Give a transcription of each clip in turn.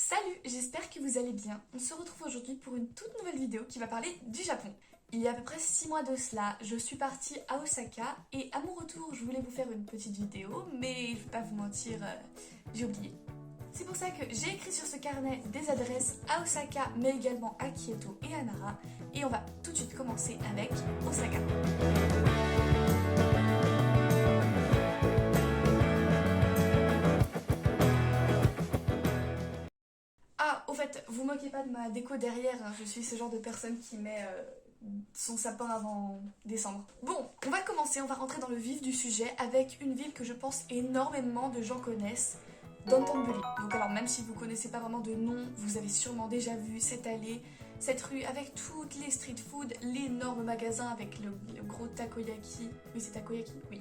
Salut, j'espère que vous allez bien. On se retrouve aujourd'hui pour une toute nouvelle vidéo qui va parler du Japon. Il y a à peu près 6 mois de cela, je suis partie à Osaka et à mon retour, je voulais vous faire une petite vidéo, mais je vais pas vous mentir, j'ai oublié. C'est pour ça que j'ai écrit sur ce carnet des adresses à Osaka, mais également à Kyoto et à Nara. Et on va tout de suite commencer avec Osaka. Ah, au fait, vous moquez pas de ma déco derrière, hein, je suis ce genre de personne qui met son sapin avant décembre. Bon, on va commencer, on va rentrer dans le vif du sujet avec une ville que je pense énormément de gens connaissent, Downtown-Buri. Donc alors même si vous connaissez pas vraiment de nom, vous avez sûrement déjà vu cette allée, cette rue avec toutes les street food, l'énorme magasin avec le gros takoyaki. Oui, c'est takoyaki? Oui.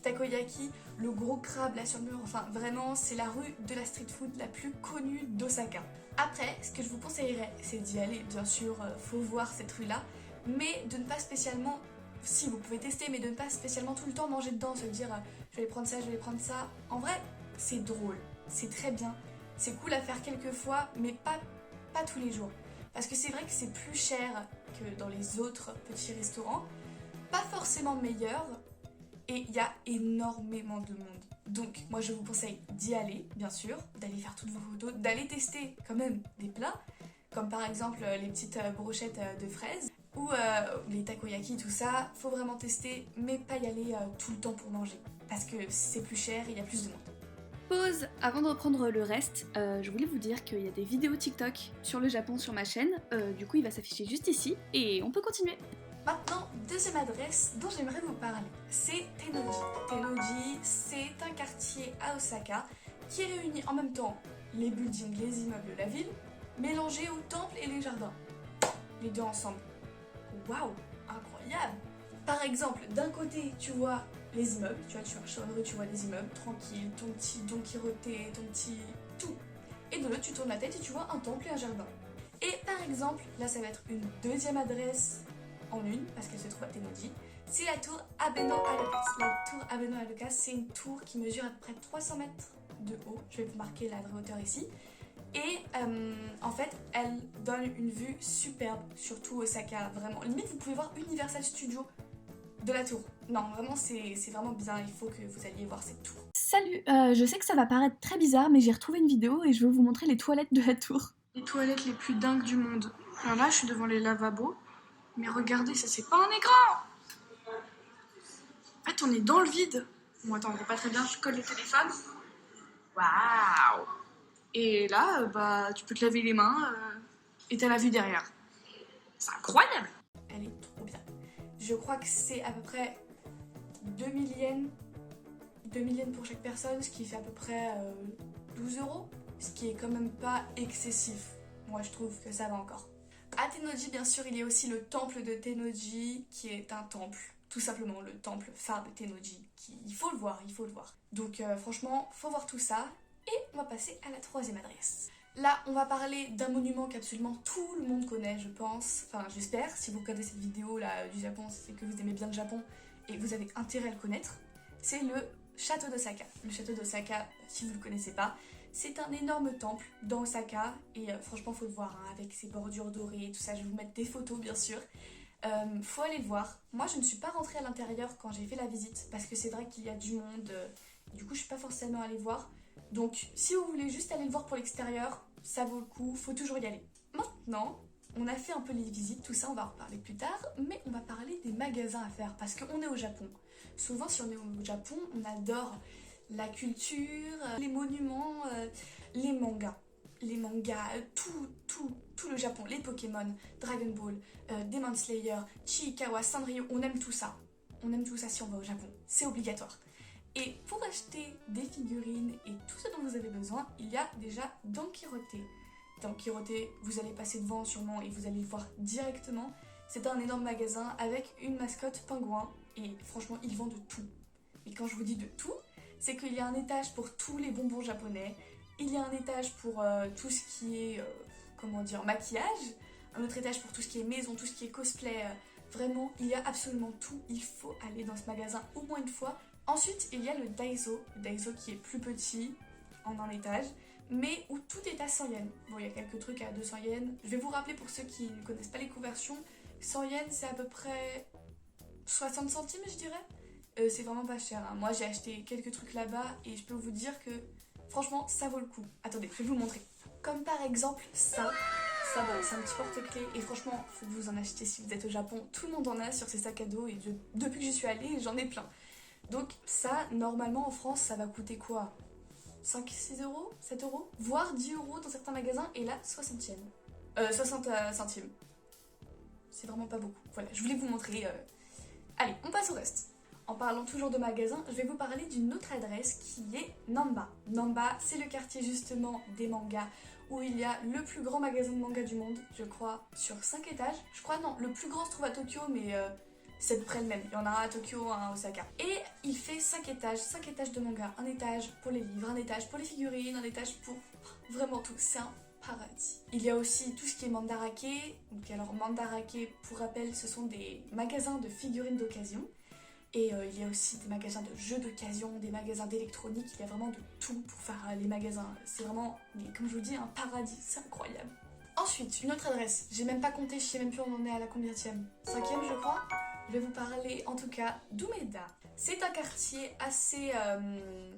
Takoyaki, le gros crabe là sur le mur, enfin vraiment c'est la rue de la street food la plus connue d'Osaka. Après, ce que je vous conseillerais, c'est d'y aller, bien sûr, faut voir cette rue là, mais de ne pas spécialement, si vous pouvez tester, mais de ne pas spécialement tout le temps manger dedans, se dire je vais prendre ça, je vais prendre ça. En vrai, c'est drôle, c'est très bien, c'est cool à faire quelques fois, mais pas tous les jours. Parce que c'est vrai que c'est plus cher que dans les autres petits restaurants, pas forcément meilleur, et il y a énormément de monde. Donc moi je vous conseille d'y aller, bien sûr, d'aller faire toutes vos photos, d'aller tester quand même des plats, comme par exemple les petites brochettes de fraises, ou les takoyaki, tout ça. Faut vraiment tester, mais pas y aller tout le temps pour manger, parce que c'est plus cher et il y a plus de monde. Pause. Avant de reprendre le reste, je voulais vous dire qu'il y a des vidéos TikTok sur le Japon sur ma chaîne, du coup il va s'afficher juste ici, et on peut continuer. Maintenant, deuxième adresse dont j'aimerais vous parler, c'est Tennoji. Tennoji, c'est un quartier à Osaka qui réunit en même temps les buildings, les immeubles de la ville, mélangés aux temples et les jardins. Les deux ensemble. Waouh, incroyable! Par exemple, d'un côté, tu vois les immeubles, tu marches sur une rue, tu vois les immeubles, tranquille, ton petit Don Quirote, ton petit tout. Et de l'autre, tu tournes la tête et tu vois un temple et un jardin. Et par exemple, là ça va être une deuxième adresse en une, parce qu'elle se trouve à Tennoji, c'est la tour Abeno Haruka. La tour Abeno Haruka, c'est une tour qui mesure à peu près 300 mètres de haut. Je vais vous marquer la vraie hauteur ici. Et en fait, elle donne une vue superbe sur tout Osaka, vraiment. Limite, vous pouvez voir Universal Studios de la tour. Non, vraiment, c'est vraiment bien, il faut que vous alliez voir cette tour. Salut, je sais que ça va paraître très bizarre, mais j'ai retrouvé une vidéo et je vais vous montrer les toilettes de la tour. Les toilettes les plus dingues du monde. Alors là, je suis devant les lavabos. Mais regardez, ça c'est pas un écran! En fait, on est dans le vide. Bon, attends, on voit pas très bien, je colle le téléphone. Waouh! Et là, bah, tu peux te laver les mains et t'as la vue derrière. C'est incroyable! Elle est trop bien. Je crois que c'est à peu près 2000 yens. 2000 yens pour chaque personne, ce qui fait à peu près 12 €. Ce qui est quand même pas excessif. Moi, je trouve que ça va encore. À Tennoji, bien sûr, il y a aussi le temple de Tennoji, qui est un temple, tout simplement le temple phare de Tennoji. Il faut le voir, il faut le voir. Donc franchement, faut voir tout ça. Et on va passer à la troisième adresse. Là, on va parler d'un monument qu'absolument tout le monde connaît, je pense. Enfin, j'espère. Si vous regardez cette vidéo là du Japon, c'est que vous aimez bien le Japon et vous avez intérêt à le connaître. C'est le château d'Osaka. Le château d'Osaka, si vous ne le connaissez pas, c'est un énorme temple dans Osaka et franchement faut le voir hein, avec ses bordures dorées et tout ça, je vais vous mettre des photos bien sûr. Faut aller le voir. Moi je ne suis pas rentrée à l'intérieur quand j'ai fait la visite parce que c'est vrai qu'il y a du monde, du coup je suis pas forcément allée voir. Donc si vous voulez juste aller le voir pour l'extérieur, ça vaut le coup, faut toujours y aller. Maintenant, on a fait un peu les visites, tout ça on va en reparler plus tard, mais on va parler des magasins à faire parce qu'on est au Japon. Souvent si on est au Japon, on adore la culture, les monuments, les mangas, tout le Japon, les Pokémon, Dragon Ball, Demon Slayer, Chiikawa, Sanrio, on aime tout ça. On aime tout ça si on va au Japon, c'est obligatoire. Et pour acheter des figurines et tout ce dont vous avez besoin, il y a déjà Don Quirote. Don Quirote, vous allez passer devant sûrement et vous allez le voir directement. C'est un énorme magasin avec une mascotte pingouin et franchement, ils vendent de tout. Et quand je vous dis de tout, c'est qu'il y a un étage pour tous les bonbons japonais, il y a un étage pour tout ce qui est, comment dire, maquillage, un autre étage pour tout ce qui est maison, tout ce qui est cosplay, vraiment, il y a absolument tout, il faut aller dans ce magasin au moins une fois. Ensuite, il y a le Daiso qui est plus petit, en un étage, mais où tout est à 100 yens. Bon, il y a quelques trucs à 200 yens. Je vais vous rappeler pour ceux qui ne connaissent pas les conversions. 100 yens, c'est à peu près 60 centimes, je dirais. C'est vraiment pas cher, hein. Moi, j'ai acheté quelques trucs là-bas et je peux vous dire que, franchement, ça vaut le coup. Attendez, je vais vous montrer. Comme par exemple ça. Ça, voilà, c'est un petit porte-clés et franchement, faut que vous en achetiez si vous êtes au Japon. Tout le monde en a sur ses sacs à dos et depuis que j'y suis allée, j'en ai plein. Donc ça, normalement en France, ça va coûter quoi? 5, 6 euros, 7 euros, voire 10 euros dans certains magasins, et là 60 yens. 60 centimes. C'est vraiment pas beaucoup. Voilà, je voulais vous montrer. Allez, on passe au reste. En parlant toujours de magasins, je vais vous parler d'une autre adresse qui est Namba. Namba, c'est le quartier justement des mangas où il y a le plus grand magasin de manga du monde, je crois, sur 5 étages. Je crois non, le plus grand se trouve à Tokyo, mais c'est de près le même. Il y en a un à Tokyo, un à Osaka. Et il fait 5 étages de manga. Un étage pour les livres, un étage pour les figurines, un étage pour vraiment tout. C'est un paradis. Il y a aussi tout ce qui est mandarake. Donc alors mandarake, pour rappel, ce sont des magasins de figurines d'occasion. Et il y a aussi des magasins de jeux d'occasion, des magasins d'électronique, il y a vraiment de tout pour faire les magasins. C'est vraiment, comme je vous dis, un paradis, c'est incroyable. Ensuite, une autre adresse, j'ai même pas compté, je sais même plus on en est à la combienième. 5e je crois. Je vais vous parler en tout cas d'Umeda. C'est un quartier assez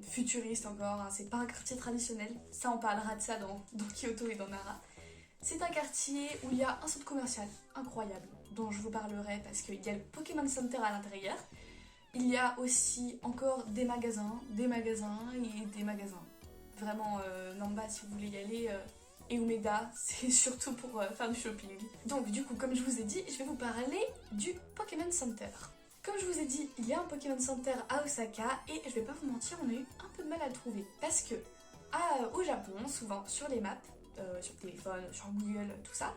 futuriste encore, hein. C'est pas un quartier traditionnel. Ça on parlera de ça dans Kyoto et dans Nara. C'est un quartier où il y a un centre commercial incroyable, dont je vous parlerai parce qu'il y a le Pokémon Center à l'intérieur. Il y a aussi encore des magasins et des magasins. Vraiment, Namba, si vous voulez y aller, et Umeda, c'est surtout pour faire du shopping. Donc du coup, comme je vous ai dit, je vais vous parler du Pokémon Center. Comme je vous ai dit, il y a un Pokémon Center à Osaka et je vais pas vous mentir, on a eu un peu de mal à le trouver. Parce que au Japon, souvent sur les maps, sur téléphone, sur Google, tout ça,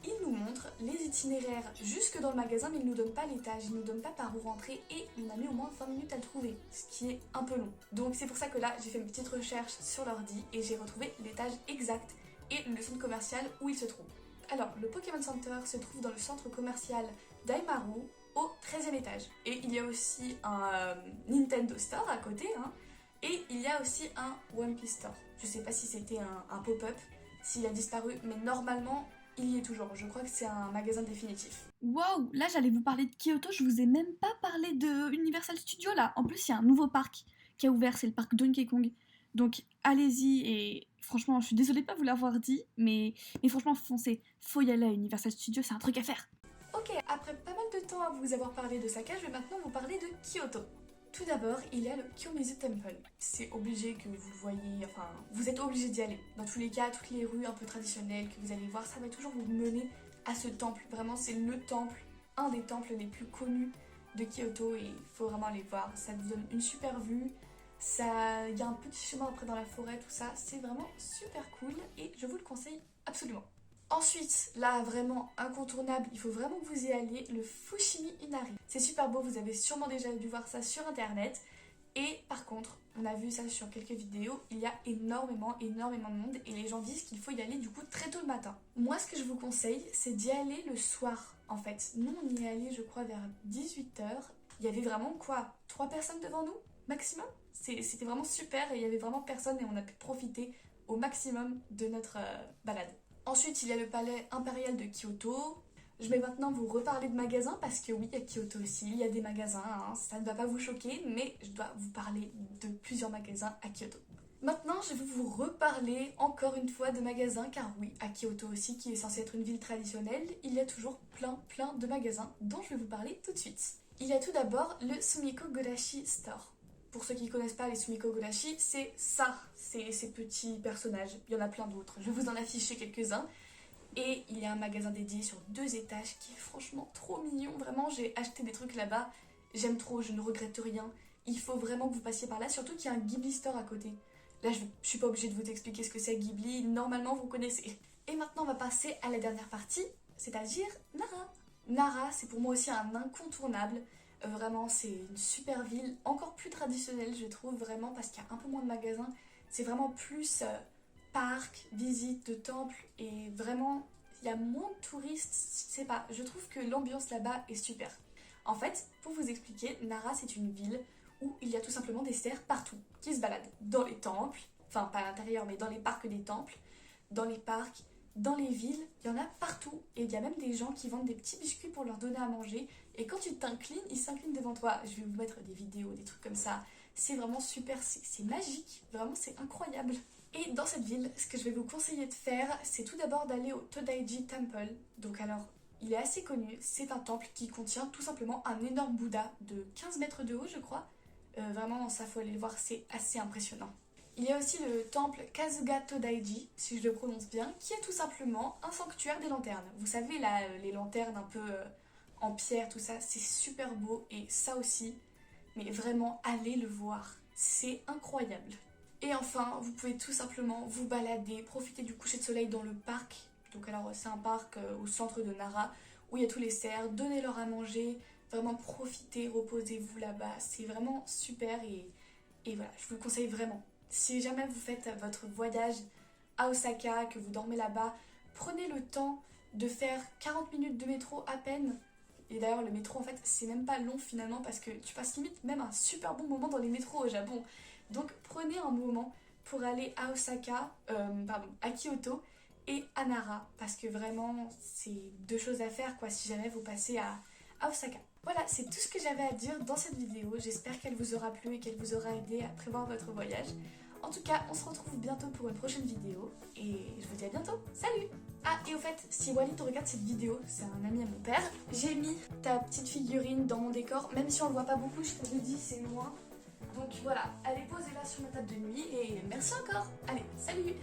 il nous montre les itinéraires jusque dans le magasin, mais il nous donne pas l'étage, il nous donne pas par où rentrer et on a mis au moins 20 minutes à le trouver, ce qui est un peu long. Donc c'est pour ça que là, j'ai fait une petite recherche sur l'ordi et j'ai retrouvé l'étage exact et le centre commercial où il se trouve. Alors, le Pokémon Center se trouve dans le centre commercial d'Aimaru au 13e étage. Et il y a aussi un Nintendo Store à côté, hein, et il y a aussi un One Piece Store. Je sais pas si c'était un pop-up, s'il a disparu, mais normalement, il y est toujours. Je crois que c'est un magasin définitif. Waouh, là j'allais vous parler de Kyoto, je vous ai même pas parlé de Universal Studios là. En plus, il y a un nouveau parc qui a ouvert, c'est le parc Donkey Kong. Donc allez-y et franchement, je suis désolée de pas vous l'avoir dit, mais franchement, foncez, faut y aller à Universal Studios, c'est un truc à faire. Ok, après pas mal de temps à vous avoir parlé de Osaka, je vais maintenant vous parler de Kyoto. Tout d'abord, il y a le Kiyomizu Temple. C'est obligé que vous le voyez, enfin, vous êtes obligé d'y aller. Dans tous les cas, toutes les rues un peu traditionnelles que vous allez voir, ça va toujours vous mener à ce temple. Vraiment, c'est le temple, un des temples les plus connus de Kyoto et il faut vraiment aller voir. Ça vous donne une super vue. Il y a un petit chemin après dans la forêt, tout ça. C'est vraiment super cool et je vous le conseille absolument. Ensuite, là vraiment incontournable, il faut vraiment que vous y alliez, le Fushimi Inari. C'est super beau, vous avez sûrement déjà dû voir ça sur internet. Et par contre, on a vu ça sur quelques vidéos, il y a énormément de monde et les gens disent qu'il faut y aller du coup très tôt le matin. Moi, ce que je vous conseille, c'est d'y aller le soir en fait. Nous, on y est allé je crois vers 18 h. Il y avait vraiment quoi, 3 personnes devant nous maximum. C'était vraiment super et il y avait vraiment personne et on a pu profiter au maximum de notre balade. Ensuite, il y a le palais impérial de Kyoto. Je vais maintenant vous reparler de magasins parce que oui, à Kyoto aussi, il y a des magasins, hein, ça ne va pas vous choquer, mais je dois vous parler de plusieurs magasins à Kyoto. Maintenant, je vais vous reparler encore une fois de magasins, car oui, à Kyoto aussi, qui est censée être une ville traditionnelle, il y a toujours plein de magasins dont je vais vous parler tout de suite. Il y a tout d'abord le Sumiko Gurashi Store. Pour ceux qui ne connaissent pas les Sumiko Gurashi, c'est ça, c'est ces petits personnages. Il y en a plein d'autres, je vais vous en afficher quelques-uns. Et il y a un magasin dédié sur 2 étages qui est franchement trop mignon. Vraiment, j'ai acheté des trucs là-bas, j'aime trop, je ne regrette rien. Il faut vraiment que vous passiez par là, surtout qu'il y a un Ghibli Store à côté. Là, je suis pas obligée de vous expliquer ce que c'est Ghibli, normalement vous connaissez. Et maintenant, on va passer à la dernière partie, c'est-à-dire Nara. Nara, c'est pour moi aussi un incontournable. Vraiment, c'est une super ville, encore plus traditionnelle, je trouve, vraiment, parce qu'il y a un peu moins de magasins. C'est vraiment plus parc, visite de temple, et vraiment, il y a moins de touristes, je sais pas, je trouve que l'ambiance là-bas est super. En fait, pour vous expliquer, Nara, c'est une ville où il y a tout simplement des cerfs partout, qui se baladent dans les temples, enfin pas à l'intérieur, mais dans les parcs des temples, dans les parcs, dans les villes, il y en a partout. Et il y a même des gens qui vendent des petits biscuits pour leur donner à manger. Et quand tu t'inclines, ils s'inclinent devant toi. Je vais vous mettre des vidéos, des trucs comme ça. C'est vraiment super, c'est magique, vraiment c'est incroyable. Et dans cette ville, ce que je vais vous conseiller de faire, c'est tout d'abord d'aller au Todaiji Temple. Donc alors, il est assez connu, c'est un temple qui contient tout simplement un énorme Bouddha de 15 mètres de haut, je crois. Vraiment, ça faut aller le voir, c'est assez impressionnant. Il y a aussi le temple Kasuga Todaiji, si je le prononce bien, qui est tout simplement un sanctuaire des lanternes. Vous savez, là, les lanternes un peu en pierre, tout ça, c'est super beau. Et ça aussi, mais vraiment, allez le voir. C'est incroyable. Et enfin, vous pouvez tout simplement vous balader, profiter du coucher de soleil dans le parc. Donc alors, c'est un parc au centre de Nara, où il y a tous les cerfs, donnez-leur à manger, vraiment profitez, reposez-vous là-bas. C'est vraiment super et voilà, je vous le conseille vraiment. Si jamais vous faites votre voyage à Osaka, que vous dormez là-bas, prenez le temps de faire 40 minutes de métro à peine. Et d'ailleurs, le métro, en fait, c'est même pas long finalement parce que tu passes limite même un super bon moment dans les métros au Japon. Donc, prenez un moment pour aller à Osaka, à Kyoto et à Nara parce que vraiment, c'est deux choses à faire quoi si jamais vous passez à Osaka. Voilà, c'est tout ce que j'avais à dire dans cette vidéo. J'espère qu'elle vous aura plu et qu'elle vous aura aidé à prévoir votre voyage. En tout cas, on se retrouve bientôt pour une prochaine vidéo et je vous dis à bientôt. Salut! Ah, et au fait, si Walid regarde cette vidéo, c'est un ami à mon père, j'ai mis ta petite figurine dans mon décor, même si on le voit pas beaucoup, je te le dis, c'est loin. Donc voilà, allez, posez-la sur ma table de nuit et merci encore. Allez, salut!